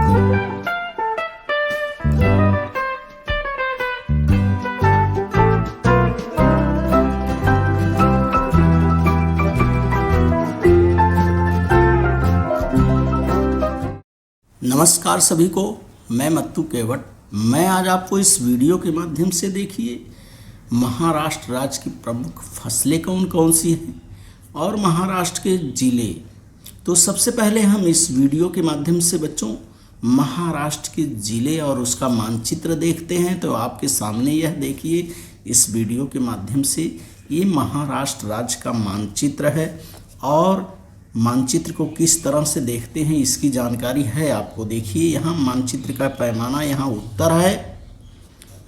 नमस्कार सभी को, मैं मत्तू केवट। मैं आज आपको इस वीडियो के माध्यम से देखिए महाराष्ट्र राज्य की प्रमुख फसलें कौन कौन सी हैं और महाराष्ट्र के ज़िले। तो सबसे पहले हम इस वीडियो के माध्यम से बच्चों महाराष्ट्र के ज़िले और उसका मानचित्र देखते हैं। तो आपके सामने यह देखिए इस वीडियो के माध्यम से ये महाराष्ट्र राज्य का मानचित्र है और मानचित्र को किस तरह से देखते हैं इसकी जानकारी है आपको। देखिए यहाँ मानचित्र का पैमाना, यहाँ उत्तर है,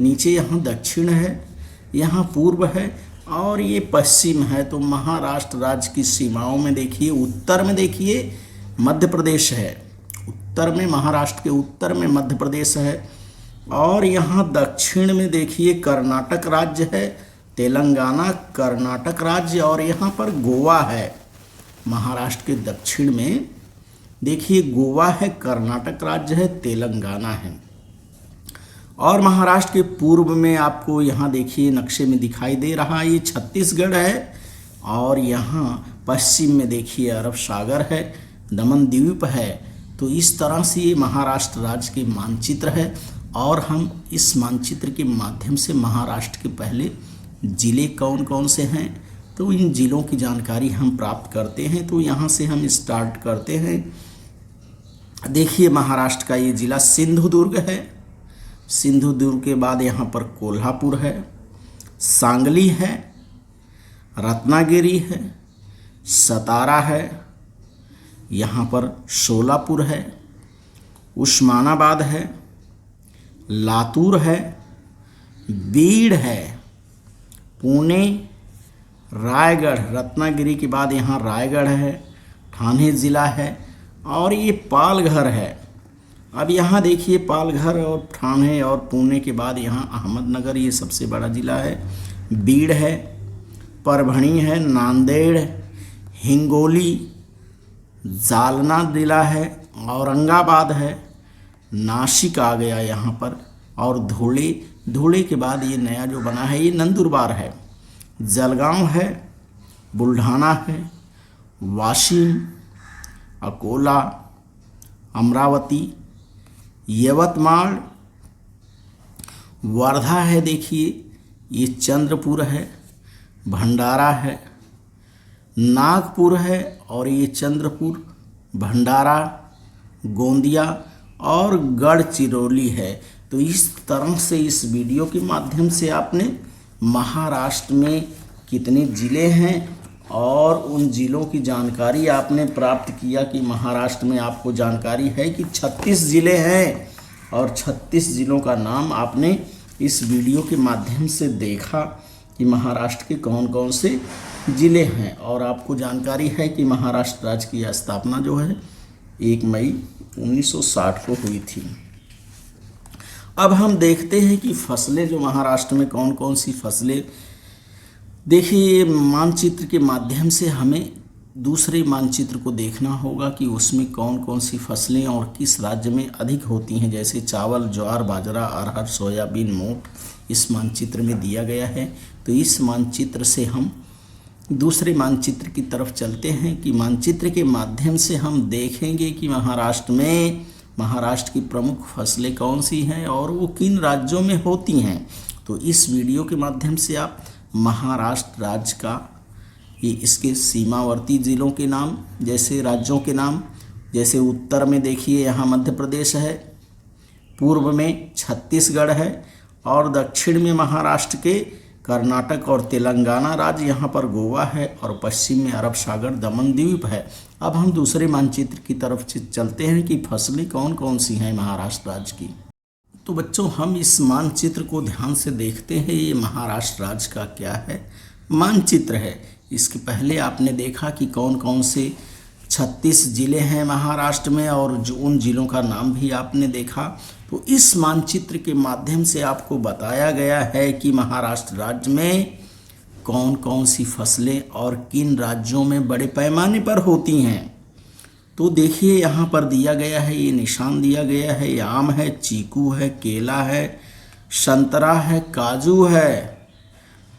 नीचे यहाँ दक्षिण है, यहाँ पूर्व है और ये पश्चिम है। तो महाराष्ट्र राज्य की सीमाओं में देखिए उत्तर में देखिए मध्य प्रदेश है, उत्तर में महाराष्ट्र के उत्तर में मध्य प्रदेश है और यहाँ दक्षिण में देखिए कर्नाटक राज्य है, तेलंगाना कर्नाटक राज्य और यहाँ पर गोवा है। महाराष्ट्र के दक्षिण में देखिए गोवा है, कर्नाटक राज्य है, तेलंगाना है और महाराष्ट्र के पूर्व में आपको यहाँ देखिए नक्शे में दिखाई दे रहा है ये छत्तीसगढ़ है और यहाँ पश्चिम में देखिए अरब सागर है, दमन द्वीप है। तो इस तरह से ये महाराष्ट्र राज्य के मानचित्र है और हम इस मानचित्र के माध्यम से महाराष्ट्र के पहले ज़िले कौन कौन से हैं तो इन ज़िलों की जानकारी हम प्राप्त करते हैं। तो यहाँ से हम स्टार्ट करते हैं। देखिए महाराष्ट्र का ये ज़िला सिंधुदुर्ग है, सिंधुदुर्ग के बाद यहाँ पर कोल्हापुर है, सांगली है, रत्नागिरी है, सतारा है, यहाँ पर शोलापुर है, उस्मानाबाद है, लातूर है, बीड़ है, पुणे, रायगढ़, रत्नागिरी के बाद यहाँ रायगढ़ है, ठाणे ज़िला है और ये पालघर है। अब यहाँ देखिए पालघर और ठाणे और पुणे के बाद यहाँ अहमदनगर, ये सबसे बड़ा ज़िला है, बीड़ है, परभणी है, नांदेड़, हिंगोली, जालना ज़िला है, औरंगाबाद है, नासिक आ गया यहाँ पर और धुले के बाद ये नया जो बना है ये नंदुरबार है, जलगांव है, बुल्ढाना है, वाशिम, अकोला, अमरावती, यवतमाल, वर्धा है, देखिए ये चंद्रपुर है, भंडारा है, नागपुर है और ये चंद्रपुर, भंडारा, गोंदिया और गढ़चिरौली है। तो इस तरह से इस वीडियो के माध्यम से आपने महाराष्ट्र में कितने ज़िले हैं और उन ज़िलों की जानकारी आपने प्राप्त किया कि महाराष्ट्र में आपको जानकारी है कि 36 ज़िले हैं और 36 ज़िलों का नाम आपने इस वीडियो के माध्यम से देखा कि महाराष्ट्र के कौन कौन से ज़िले हैं और आपको जानकारी है कि महाराष्ट्र राज्य की स्थापना जो है 1 मई 1960 को हुई थी। अब हम देखते हैं कि फसलें जो महाराष्ट्र में कौन कौन सी फसलें। देखिए मानचित्र के माध्यम से हमें दूसरे मानचित्र को देखना होगा कि उसमें कौन कौन सी फसलें और किस राज्य में अधिक होती हैं। जैसे चावल, ज्वार, बाजरा, अरहर, सोयाबीन, मोठ इस मानचित्र में दिया गया है। तो इस मानचित्र से हम दूसरे मानचित्र की तरफ चलते हैं कि मानचित्र के माध्यम से हम देखेंगे कि महाराष्ट्र की प्रमुख फसलें कौन सी हैं और वो किन राज्यों में होती हैं। तो इस वीडियो के माध्यम से आप महाराष्ट्र राज्य का ये इसके सीमावर्ती ज़िलों के नाम, जैसे राज्यों के नाम, जैसे उत्तर में देखिए यहाँ मध्य प्रदेश है, पूर्व में छत्तीसगढ़ है और दक्षिण में महाराष्ट्र के कर्नाटक और तेलंगाना राज्य, यहाँ पर गोवा है और पश्चिम में अरब सागर, दमन द्वीप है। अब हम दूसरे मानचित्र की तरफ चलते हैं कि फसलें कौन कौन सी हैं महाराष्ट्र राज्य की। तो बच्चों हम इस मानचित्र को ध्यान से देखते हैं। ये महाराष्ट्र राज्य का क्या है, मानचित्र है। इसके पहले आपने देखा कि कौन कौन से 36 ज़िले हैं महाराष्ट्र में और जो उन ज़िलों का नाम भी आपने देखा। तो इस मानचित्र के माध्यम से आपको बताया गया है कि महाराष्ट्र राज्य में कौन कौन सी फसलें और किन राज्यों में बड़े पैमाने पर होती हैं। तो देखिए यहाँ पर दिया गया है, ये निशान दिया गया है, ये आम है, चीकू है, केला है, संतरा है, काजू है,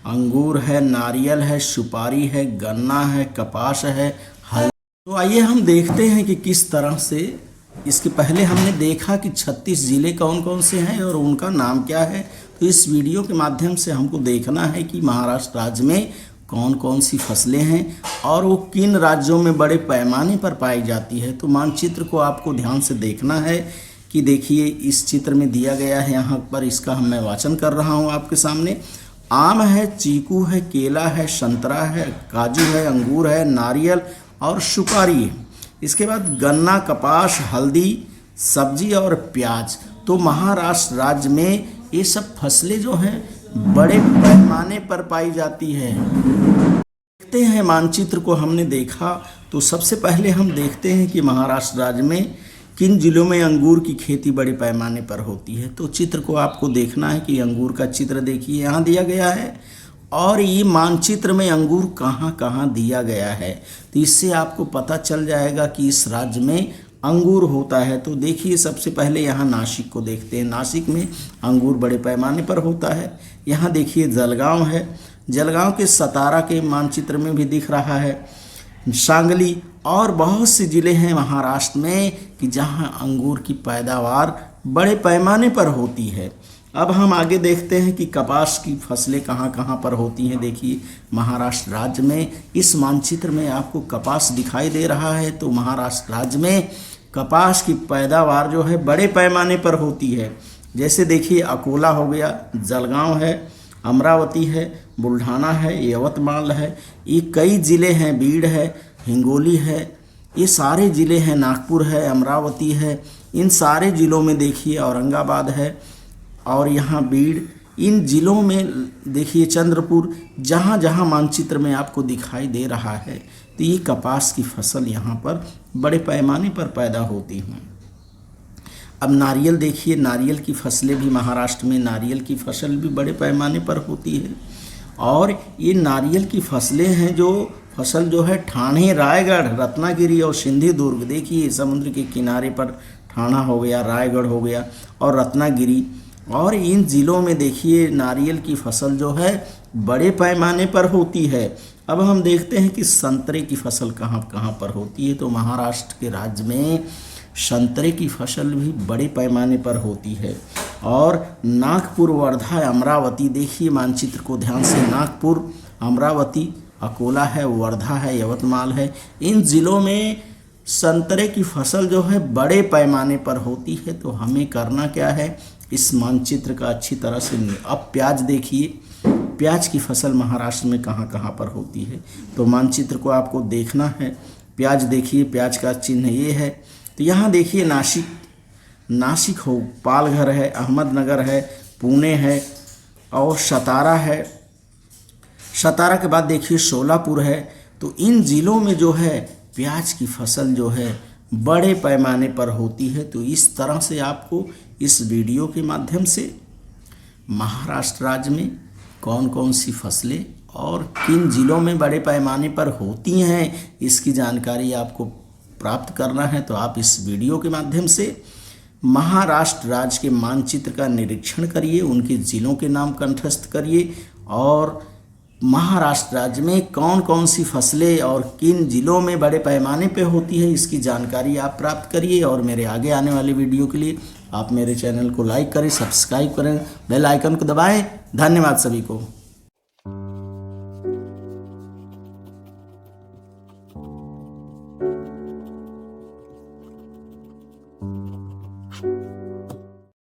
अंगूर है, नारियल है, सुपारी है, गन्ना है, कपास है, हल्दी। तो आइए हम देखते हैं कि किस तरह से, इसके पहले हमने देखा कि 36 ज़िले कौन कौन से हैं और उनका नाम क्या है। तो इस वीडियो के माध्यम से हमको देखना है कि महाराष्ट्र राज्य में कौन कौन सी फसलें हैं और वो किन राज्यों में बड़े पैमाने पर पाई जाती है। तो मानचित्र को आपको ध्यान से देखना है कि देखिए इस चित्र में दिया गया है, यहाँ पर इसका मैं वाचन कर रहा हूँ आपके सामने। आम है, चीकू है, केला है, संतरा है, काजू है, अंगूर है, नारियल और सुपारी है। इसके बाद गन्ना, कपास, हल्दी, सब्जी और प्याज। तो महाराष्ट्र राज्य में ये सब फसलें जो हैं बड़े पैमाने पर पाई जाती है। देखते हैं मानचित्र को हमने देखा तो सबसे पहले हम देखते हैं कि महाराष्ट्र राज्य में किन जिलों में अंगूर की खेती बड़े पैमाने पर होती है। तो चित्र को आपको देखना है कि अंगूर का चित्र देखिए यहाँ दिया गया है और ये मानचित्र में अंगूर कहाँ कहाँ दिया गया है। तो इससे आपको पता चल जाएगा कि इस राज्य में अंगूर होता है। तो देखिए सबसे पहले यहाँ नासिक को देखते हैं। नासिक में अंगूर बड़े पैमाने पर होता है। यहाँ देखिए जलगांव है, जलगांव के सतारा के मानचित्र में भी दिख रहा है, सांगली और बहुत से ज़िले हैं महाराष्ट्र में कि जहाँ अंगूर की पैदावार बड़े पैमाने पर होती है। अब हम आगे देखते हैं कि कपास की फसलें कहाँ कहाँ पर होती हैं। देखिए महाराष्ट्र राज्य में इस मानचित्र में आपको कपास दिखाई दे रहा है। तो महाराष्ट्र राज्य में कपास की पैदावार जो है बड़े पैमाने पर होती है। जैसे देखिए अकोला हो गया, जलगांव है, अमरावती है, बुल्ढाना है, यवतमाल है, ये कई ज़िले हैं, बीड़ है, हिंगोली है, ये सारे ज़िले हैं, नागपुर है, अमरावती है, इन सारे ज़िलों में देखिए औरंगाबाद है और यहाँ बीड़, इन ज़िलों में देखिए चंद्रपुर, जहाँ जहाँ मानचित्र में आपको दिखाई दे रहा है तो ये कपास की फसल यहाँ पर बड़े पैमाने पर पैदा होती हैं। अब नारियल देखिए, नारियल की फसलें भी महाराष्ट्र में, नारियल की फसल भी बड़े पैमाने पर होती है। और ये नारियल की फसलें हैं जो फसल जो है ठाणे, रायगढ़, रत्नागिरी और सिंधुदुर्ग, देखिए समुद्र के किनारे पर ठाणा हो गया, रायगढ़ हो गया और रत्नागिरी, और इन ज़िलों में देखिए नारियल की फसल जो है बड़े पैमाने पर होती है। अब हम देखते हैं कि संतरे की फसल कहाँ कहाँ पर होती है। तो महाराष्ट्र के राज्य में संतरे की फसल भी बड़े पैमाने पर होती है। और नागपुर, वर्धा, अमरावती, देखिए मानचित्र को ध्यान से, नागपुर, अमरावती, अकोला है, वर्धा है, यवतमाल है, इन ज़िलों में संतरे की फसल जो है बड़े पैमाने पर होती है। तो हमें करना क्या है, इस मानचित्र का अच्छी तरह से। अब प्याज देखिए, प्याज की फसल महाराष्ट्र में कहाँ कहाँ पर होती है। तो मानचित्र को आपको देखना है। प्याज देखिए, प्याज का चिन्ह ये है। तो यहाँ देखिए नासिक हो, पालघर है, अहमदनगर है, पुणे है और सतारा है। सतारा के बाद देखिए सोलापुर है। तो इन ज़िलों में जो है प्याज की फसल जो है बड़े पैमाने पर होती है। तो इस तरह से आपको इस वीडियो के माध्यम से महाराष्ट्र राज्य में कौन कौन सी फसलें और किन ज़िलों में बड़े पैमाने पर होती हैं, इसकी जानकारी आपको प्राप्त करना है। तो आप इस वीडियो के माध्यम से महाराष्ट्र राज्य के मानचित्र का निरीक्षण करिए, उनके ज़िलों के नाम कंठस्थ करिए और महाराष्ट्र राज्य में कौन कौन सी फसलें और किन ज़िलों में बड़े पैमाने पे होती है, इसकी जानकारी आप प्राप्त करिए। और मेरे आगे आने वाले वीडियो के लिए आप मेरे चैनल को लाइक करें, सब्सक्राइब करें, बेल आइकन को दबाएं। धन्यवाद सभी को।